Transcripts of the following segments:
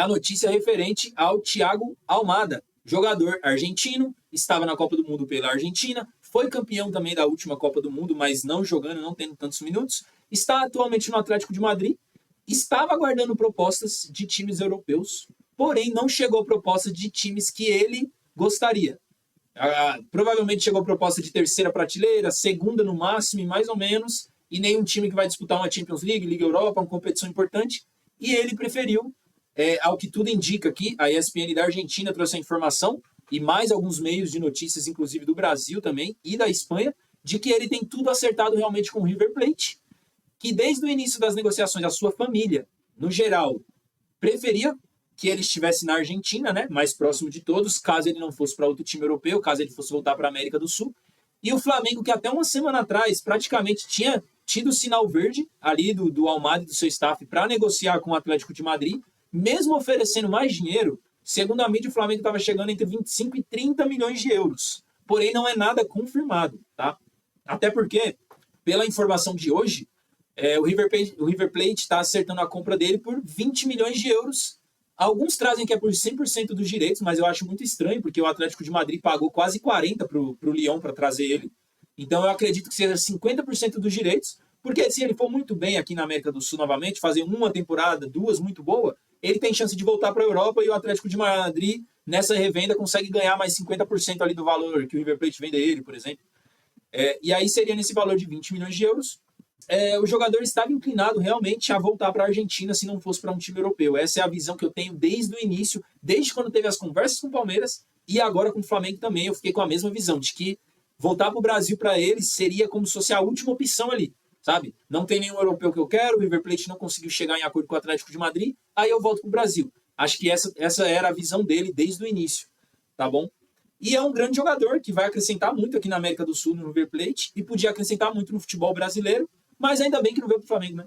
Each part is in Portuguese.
a notícia referente ao Thiago Almada, jogador argentino, estava na Copa do Mundo pela Argentina, foi campeão também da última Copa do Mundo, mas não jogando, não tendo tantos minutos, está atualmente no Atlético de Madrid, estava aguardando propostas de times europeus, porém não chegou proposta de times que ele gostaria. Provavelmente chegou proposta de terceira prateleira, segunda no máximo e mais ou menos, e nenhum time que vai disputar uma Champions League, Liga Europa, uma competição importante, e ele preferiu, ao que tudo indica aqui, a ESPN da Argentina trouxe a informação, e mais alguns meios de notícias, inclusive do Brasil também, e da Espanha, de que ele tem tudo acertado realmente com o River Plate, que desde o início das negociações, a sua família, no geral, preferia que ele estivesse na Argentina, né, mais próximo de todos, caso ele não fosse para outro time europeu, caso ele fosse voltar para a América do Sul. E o Flamengo, que até uma semana atrás praticamente tinha tido sinal verde ali do Almada e do seu staff para negociar com o Atlético de Madrid, mesmo oferecendo mais dinheiro, segundo a mídia, o Flamengo estava chegando entre 25 e 30 milhões de euros. Porém, não é nada confirmado, tá? Até porque, pela informação de hoje, o River Plate está acertando a compra dele por 20 milhões de euros. Alguns trazem que é por 100% dos direitos, mas eu acho muito estranho, porque o Atlético de Madrid pagou quase 40 para o Lyon para trazer ele. Então eu acredito que seja 50% dos direitos, porque se ele for muito bem aqui na América do Sul novamente, fazer uma temporada, duas muito boa, ele tem chance de voltar para a Europa e o Atlético de Madrid, nessa revenda, consegue ganhar mais 50% ali do valor que o River Plate vende ele, por exemplo. E aí seria nesse valor de 20 milhões de euros. O jogador estava inclinado realmente a voltar para a Argentina se não fosse para um time europeu. Essa é a visão que eu tenho desde o início, desde quando teve as conversas com o Palmeiras e agora com o Flamengo também. Eu fiquei com a mesma visão de que voltar para o Brasil para ele seria como se fosse a última opção ali, sabe? Não tem nenhum europeu que eu quero, o River Plate não conseguiu chegar em acordo com o Atlético de Madrid, aí eu volto para o Brasil. Acho que essa era a visão dele desde o início, tá bom? E é um grande jogador que vai acrescentar muito aqui na América do Sul, no River Plate, e podia acrescentar muito no futebol brasileiro, mas ainda bem que não veio pro Flamengo, né?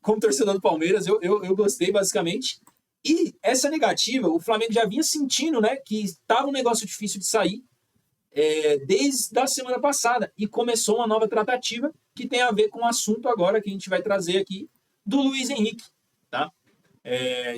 Como torcedor do Palmeiras, eu gostei, basicamente. E essa negativa, o Flamengo já vinha sentindo, né? Que estava um negócio difícil de sair desde a semana passada. E começou uma nova tratativa que tem a ver com o assunto agora que a gente vai trazer aqui do Luiz Henrique, tá?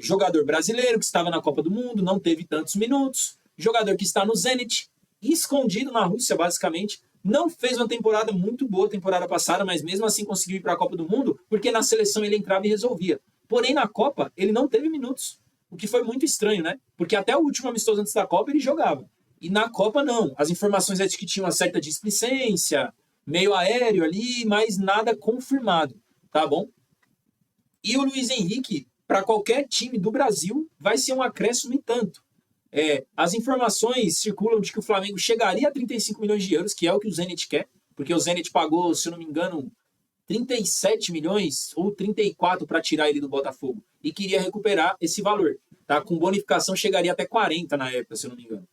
Jogador brasileiro que estava na Copa do Mundo, não teve tantos minutos. Jogador que está no Zenit, escondido na Rússia, basicamente. Não fez uma temporada muito boa temporada passada, mas mesmo assim conseguiu ir para a Copa do Mundo, porque na seleção ele entrava e resolvia. Porém, na Copa, ele não teve minutos, o que foi muito estranho, né? Porque até o último amistoso antes da Copa ele jogava. E na Copa, não. As informações é de que tinha uma certa displicência, meio aéreo ali, mas nada confirmado, tá bom? E o Luiz Henrique, para qualquer time do Brasil, vai ser um acréscimo e tanto. As informações circulam de que o Flamengo chegaria a 35 milhões de euros, que é o que o Zenit quer, porque o Zenit pagou, se eu não me engano, 37 milhões ou 34 para tirar ele do Botafogo, e queria recuperar esse valor. Tá? Com bonificação chegaria até 40 na época, se eu não me engano.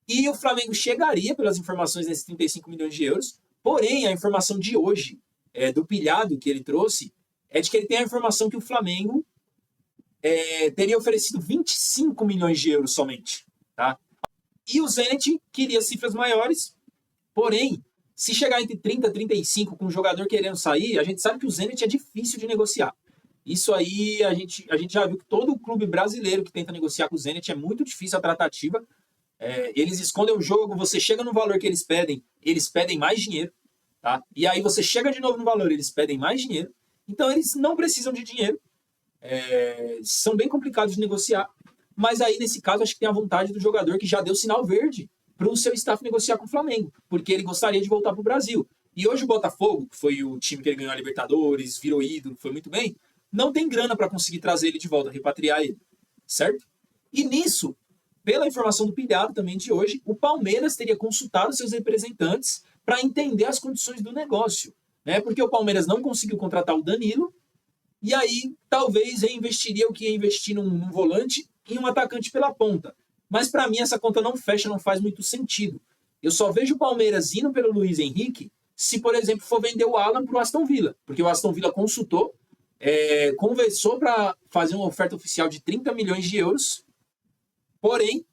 E o Flamengo chegaria, pelas informações, nesses 35 milhões de euros, porém, a informação de hoje, do pilhado que ele trouxe, é de que ele tem a informação que o Flamengo teria oferecido 25 milhões de euros somente. Tá? E o Zenit queria cifras maiores, porém, se chegar entre 30 e 35 com um jogador querendo sair, a gente sabe que o Zenit é difícil de negociar. Isso aí, a gente já viu que todo clube brasileiro que tenta negociar com o Zenit é muito difícil a tratativa. Eles escondem o jogo, você chega no valor que eles pedem mais dinheiro. Tá? E aí você chega de novo no valor, eles pedem mais dinheiro. Então eles não precisam de dinheiro. São bem complicados de negociar, mas aí nesse caso acho que tem a vontade do jogador que já deu sinal verde para o seu staff negociar com o Flamengo, porque ele gostaria de voltar para o Brasil. E hoje o Botafogo, que foi o time que ele ganhou a Libertadores, virou ídolo, foi muito bem, não tem grana para conseguir trazer ele de volta, repatriar ele, certo? E nisso, pela informação do pilhado também de hoje, o Palmeiras teria consultado seus representantes para entender as condições do negócio, né? Porque o Palmeiras não conseguiu contratar o Danilo, e aí talvez reinvestiria o que ia investir num volante e um atacante pela ponta. Mas para mim essa conta não fecha, não faz muito sentido. Eu só vejo o Palmeiras indo pelo Luiz Henrique se, por exemplo, for vender o Alan para o Aston Villa. Porque o Aston Villa consultou, conversou para fazer uma oferta oficial de 30 milhões de euros, porém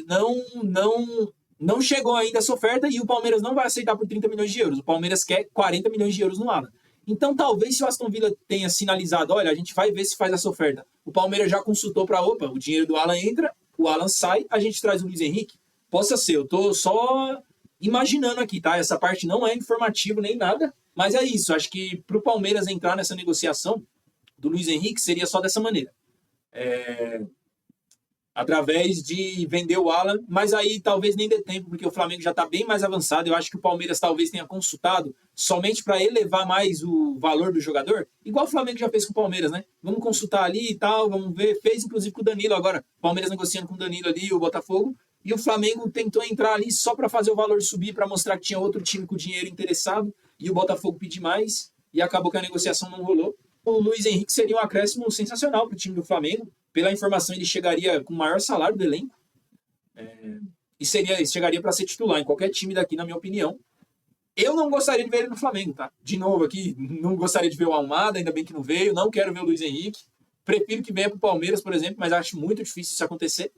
não chegou ainda essa oferta e o Palmeiras não vai aceitar por 30 milhões de euros. O Palmeiras quer 40 milhões de euros no Alan. Então, talvez se o Aston Villa tenha sinalizado, olha, a gente vai ver se faz essa oferta. O Palmeiras já consultou para, opa, o dinheiro do Alan entra, o Alan sai, a gente traz o Luiz Henrique. Possa ser, eu tô só imaginando aqui, tá? Essa parte não é informativo nem nada, mas é isso. Acho que para o Palmeiras entrar nessa negociação do Luiz Henrique seria só dessa maneira. Através de vender o Alan, mas aí talvez nem dê tempo, porque o Flamengo já está bem mais avançado. Eu acho que o Palmeiras talvez tenha consultado somente para elevar mais o valor do jogador, igual o Flamengo já fez com o Palmeiras, né? Vamos consultar ali e tal, vamos ver. Fez inclusive com o Danilo agora. O Palmeiras negociando com o Danilo ali, o Botafogo, e o Flamengo tentou entrar ali só para fazer o valor subir, para mostrar que tinha outro time com dinheiro interessado, e o Botafogo pedir mais, e acabou que a negociação não rolou. O Luiz Henrique seria um acréscimo sensacional para o time do Flamengo. Pela informação, ele chegaria com o maior salário do elenco e chegaria para ser titular em qualquer time daqui, na minha opinião. Eu não gostaria de ver ele no Flamengo, tá? De novo aqui, não gostaria de ver o Almada, ainda bem que não veio. Não quero ver o Luiz Henrique. Prefiro que venha para o Palmeiras, por exemplo, mas acho muito difícil isso acontecer.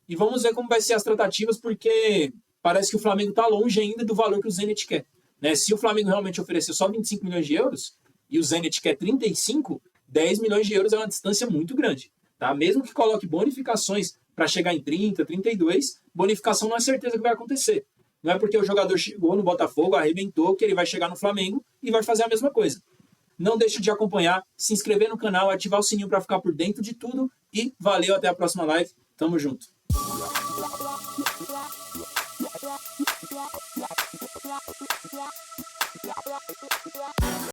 E vamos ver como vai ser as tratativas, porque parece que o Flamengo está longe ainda do valor que o Zenit quer. Né? Se o Flamengo realmente oferecer só 25 milhões de euros e o Zenit quer 35, 10 milhões de euros é uma distância muito grande. Tá? Mesmo que coloque bonificações para chegar em 30, 32, bonificação não é certeza que vai acontecer. Não é porque o jogador chegou no Botafogo, arrebentou, que ele vai chegar no Flamengo e vai fazer a mesma coisa. Não deixe de acompanhar, se inscrever no canal, ativar o sininho para ficar por dentro de tudo e valeu, até a próxima live. Tamo junto.